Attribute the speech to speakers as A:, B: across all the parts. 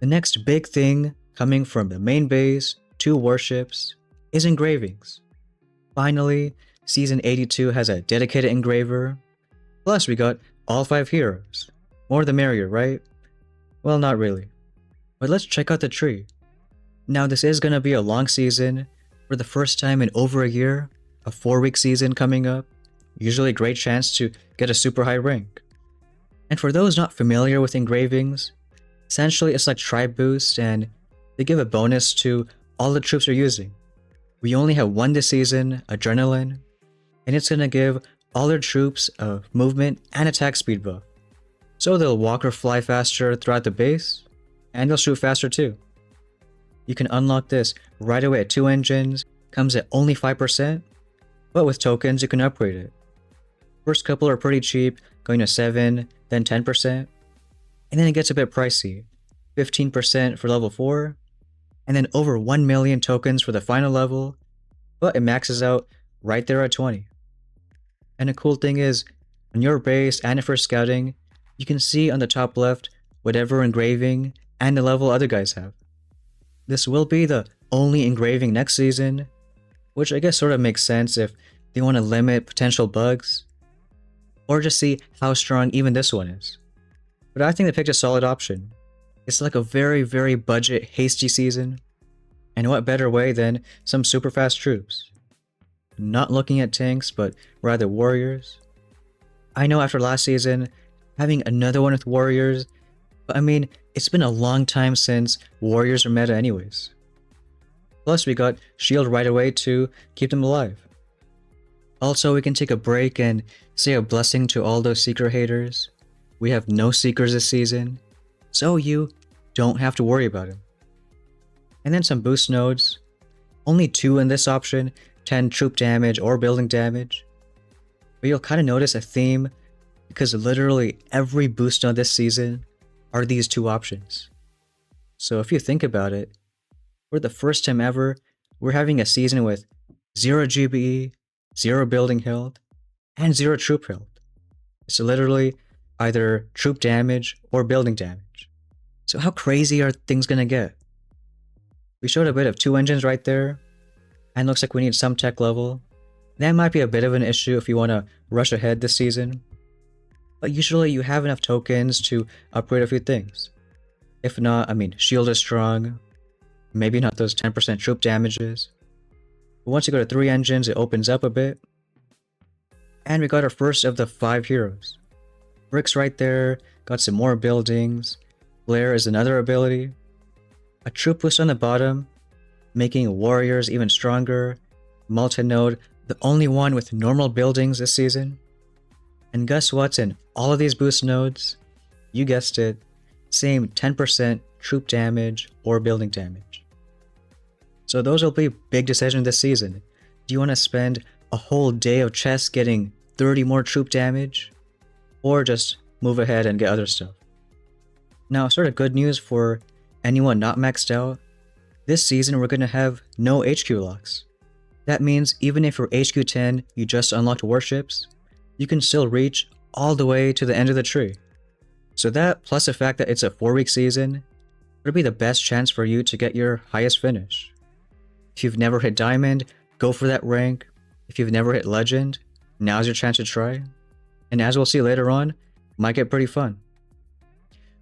A: The next big thing coming from the main base to Warships is engravings. Finally, Season 82 has a dedicated engraver. Plus, we got all 5 heroes. More the merrier, right? Well, not really. But let's check out the tree. Now, this is gonna be a long season. For the first time in over a year, a 4-week season coming up. Usually a great chance to get a super high rank. And for those not familiar with engravings, essentially it's like tribe boost and they give a bonus to all the troops you're using. We only have one this season, Adrenaline, and it's gonna give all their troops a movement and attack speed buff. So they'll walk or fly faster throughout the base, and they'll shoot faster too. You can unlock this right away at 2 engines, comes at only 5%, but with tokens you can upgrade it. First couple are pretty cheap, going to 7, then 10%, and then it gets a bit pricey, 15% for level 4, and then over 1 million tokens for the final level, but it maxes out right there at 20. And the cool thing is, on your base and for scouting, you can see on the top left whatever engraving and the level other guys have. This will be the only engraving next season, which I guess sort of makes sense if they want to limit potential bugs, or just see how strong even this one is. But I think they picked a solid option. It's like a very budget hasty season, and what better way than some super fast troops. Not looking at tanks, but rather warriors. I know after last season, having another one with warriors, but I mean, it's been a long time since warriors are meta anyways. Plus we got shield right away to keep them alive. Also, we can take a break and say a blessing to all those seeker haters. We have no seekers this season, so you don't have to worry about them. And then some boost nodes. Only 2 in this option, 10 troop damage or building damage. But you'll kind of notice a theme because literally every boost node this season are these 2 options. So if you think about it, for the first time ever, we're having a season with 0 GBE, 0 building health, and 0 troop health. It's literally either troop damage or building damage. So how crazy are things gonna get? We showed a bit of 2 engines right there, and looks like we need some tech level. That might be a bit of an issue if you want to rush ahead this season. But usually you have enough tokens to upgrade a few things. If not, I mean, shield is strong, maybe not those 10% troop damages. But once you go to 3 engines, it opens up a bit. And we got our first of the 5 heroes. Bricks right there, got some more buildings. Flare is another ability. A troop boost on the bottom, making warriors even stronger. Multi-node, the only one with normal buildings this season. And guess what's in all of these boost nodes? You guessed it, same 10% troop damage or building damage. So those will be big decisions this season. Do you want to spend a whole day of chess getting 30 more troop damage? Or just move ahead and get other stuff? Now, sort of good news for anyone not maxed out. This season we're going to have no HQ locks. That means even if you're HQ 10, you just unlocked Warships, you can still reach all the way to the end of the tree. So that, plus the fact that it's a 4-week season, would be the best chance for you to get your highest finish. If you've never hit Diamond, go for that rank. If you've never hit Legend, now's your chance to try. And as we'll see later on, might get pretty fun.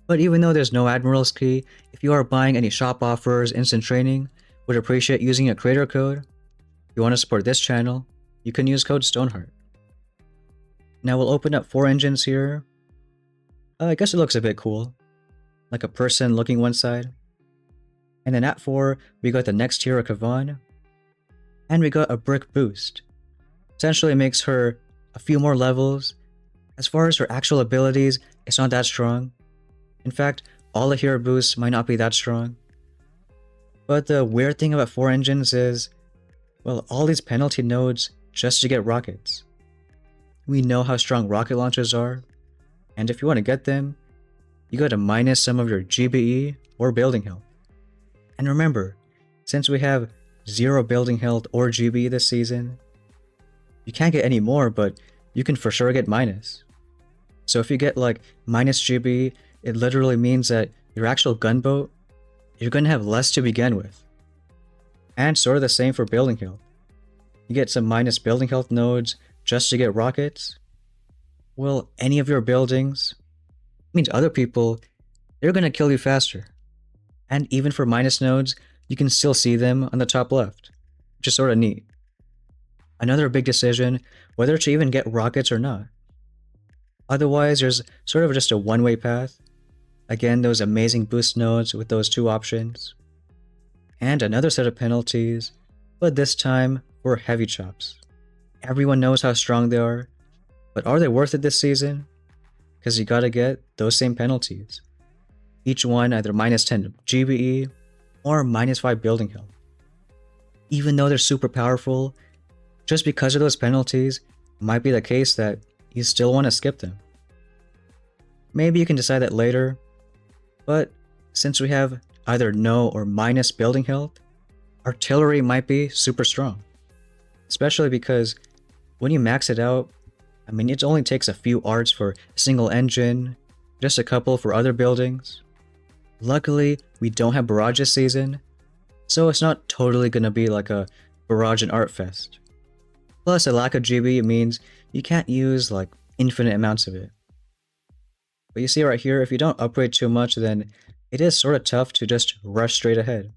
A: But even though there's no Admiral's Key, if you are buying any shop offers, instant training, would appreciate using a creator code. If you want to support this channel, you can use code Stoneheart. Now we'll open up 4 engines here. I guess it looks a bit cool. Like a person looking one side. And then at 4, we got the next hero Kavan. And we got a brick boost. Essentially it makes her a few more levels. As far as her actual abilities, it's not that strong. In fact, all the hero boosts might not be that strong. But the weird thing about 4 engines is, well, all these penalty nodes just to get rockets. We know how strong rocket launchers are, and if you want to get them, you gotta minus some of your GBE or building health. And remember, since we have 0 building health or GBE this season, you can't get any more, but you can for sure get minus. So if you get like minus GBE, it literally means that your actual gunboat you're going to have less to begin with. And sort of the same for building health. You get some minus building health nodes just to get rockets. Well, any of your buildings means other people, they're going to kill you faster. And even for minus nodes, you can still see them on the top left, which is sort of neat. Another big decision, whether to even get rockets or not. Otherwise, there's sort of just a one-way path. Again, those amazing boost nodes with those two options. And another set of penalties, but this time for heavy chops. Everyone knows how strong they are, but are they worth it this season? Because you gotta get those same penalties. Each one either minus 10 GBE or minus 5 building health. Even though they're super powerful, just because of those penalties, it might be the case that you still want to skip them. Maybe you can decide that later, but since we have either no or minus building health, artillery might be super strong. Especially because when you max it out, it only takes a few arts for a single engine, just a couple for other buildings. Luckily, we don't have barrage this season, so it's not totally gonna be like a barrage and art fest. Plus, a lack of GB means you can't use like infinite amounts of it. But you see right here, if you don't upgrade too much, then it is sort of tough to just rush straight ahead.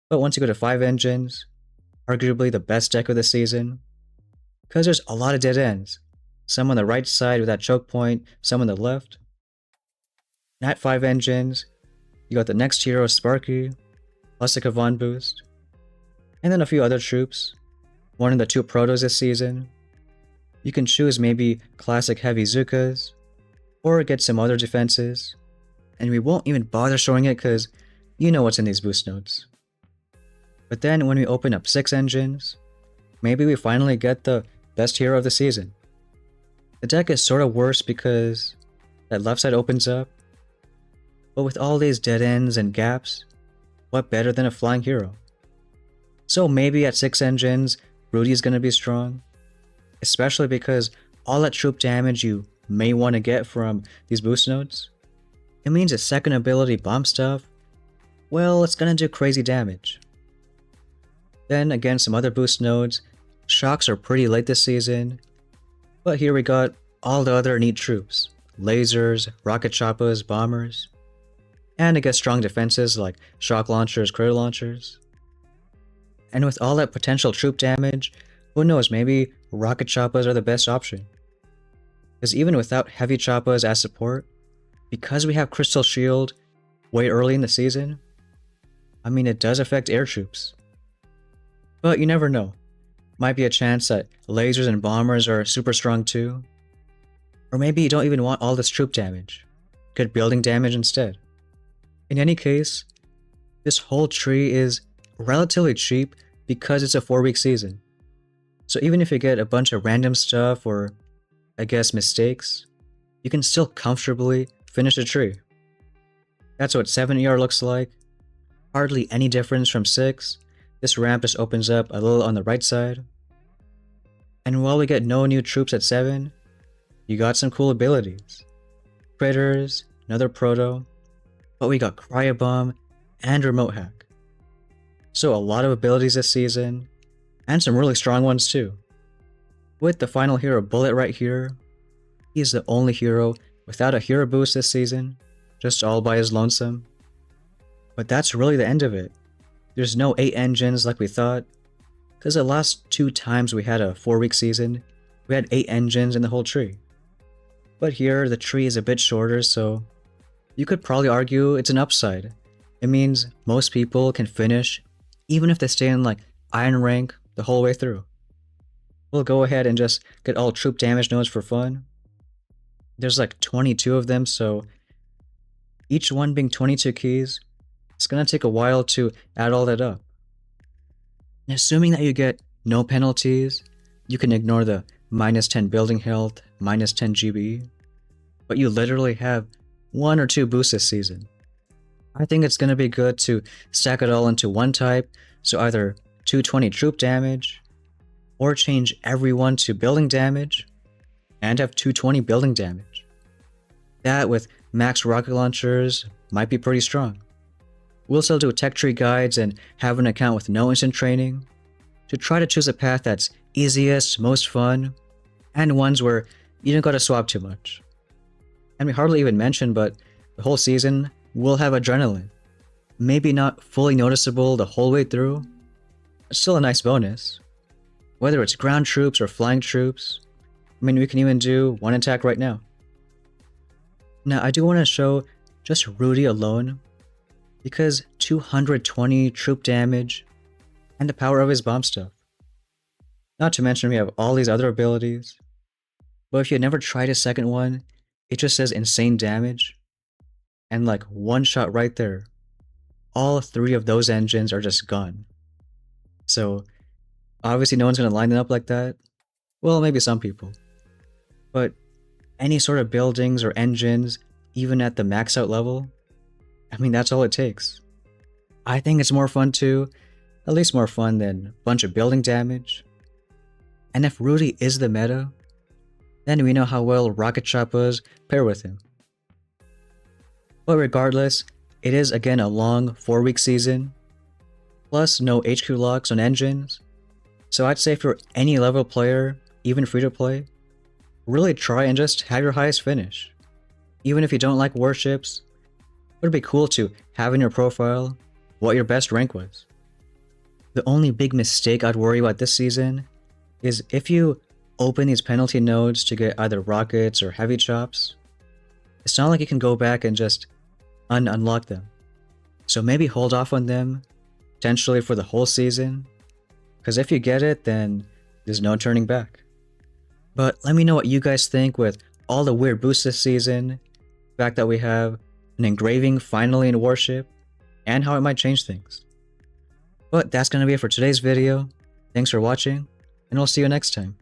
A: But once you go to 5 engines, arguably the best deck of the season, because there's a lot of dead ends. Some on the right side with that choke point, some on the left. And at 5 engines, you got the next hero Sparky, plus a Kavan boost, and then a few other troops, one of the 2 protos this season. You can choose maybe classic heavy Zukas, or get some other defenses, and we won't even bother showing it because you know what's in these boost nodes. But then when we open up 6 engines, maybe we finally get the best hero of the season. The deck is sort of worse because that left side opens up, but with all these dead ends and gaps, what better than a flying hero? So maybe at 6 engines, Rudy's gonna be strong, especially because all that troop damage you may want to get from these boost nodes, it means a second ability bomb stuff, well, it's gonna do crazy damage. Then again, some other boost nodes, shocks are pretty late this season, but here we got all the other neat troops, lasers, rocket choppas, bombers, and I guess strong defenses like shock launchers, critter launchers. And with all that potential troop damage, who knows, maybe rocket choppas are the best option. Because even without heavy choppas as support, because we have Crystal Shield way early in the season, it does affect air troops. But you never know. Might be a chance that lasers and bombers are super strong too. Or maybe you don't even want all this troop damage. Get building damage instead. In any case, this whole tree is relatively cheap because it's a 4-week season. So even if you get a bunch of random stuff or, I guess, mistakes, you can still comfortably finish the tree. That's what 7 ER looks like. Hardly any difference from 6. This ramp just opens up a little on the right side. And while we get no new troops at 7, you got some cool abilities. Critters, another proto, but we got Cryobomb and Remote Hack. So a lot of abilities this season, and some really strong ones too. With the final hero Bullet right here, he's the only hero without a hero boost this season, just all by his lonesome. But that's really the end of it. There's no 8 engines like we thought, because the last 2 times we had a 4-week season, we had 8 engines in the whole tree. But here, the tree is a bit shorter, so you could probably argue it's an upside. It means most people can finish, even if they stay in like Iron rank the whole way through. We'll go ahead and just get all troop damage nodes for fun. There's like 22 of them, so each one being 22 keys, it's gonna take a while to add all that up. And assuming that you get no penalties, you can ignore the minus 10 building health, minus 10 GB, but you literally have 1 or 2 boosts this season. I think it's gonna be good to stack it all into one type, so either 220 troop damage, or change everyone to building damage, and have 220 building damage. That with max rocket launchers might be pretty strong. we'll still do tech tree guides and have an account with no instant training to try to choose a path that's easiest, most fun, and ones where you don't gotta swap too much. And we hardly even mentioned, but the whole season will have adrenaline. Maybe not fully noticeable the whole way through, but still a nice bonus. Whether it's ground troops or flying troops, I mean, we can even do one attack right now. Now, I do want to show just Rudy alone, because 220 troop damage, and the power of his bomb stuff. Not to mention we have all these other abilities, but if you never tried a second one, it just says insane damage, and like one shot right there, all three of those engines are just gone. So, obviously no one's gonna line them up like that. Well, maybe some people. But any sort of buildings or engines, even at the max out level, I mean, that's all it takes. I think it's more fun too, at least more fun than a bunch of building damage. And if Rudy is the meta, then we know how well rocket choppas pair with him. But regardless, it is again a long 4-week season, plus no HQ locks on engines, so I'd say for any level player, even free to play, really try and just have your highest finish. Even if you don't like warships, it would be cool to have in your profile what your best rank was. The only big mistake I'd worry about this season is if you open these penalty nodes to get either rockets or heavy chops, it's not like you can go back and just unlock them. So maybe hold off on them, potentially for the whole season, because if you get it, then there's no turning back. But let me know what you guys think with all the weird boosts this season, the fact that we have an engraving finally in Warship, and how it might change things. But that's going to be it for today's video. Thanks for watching, and I'll see you next time.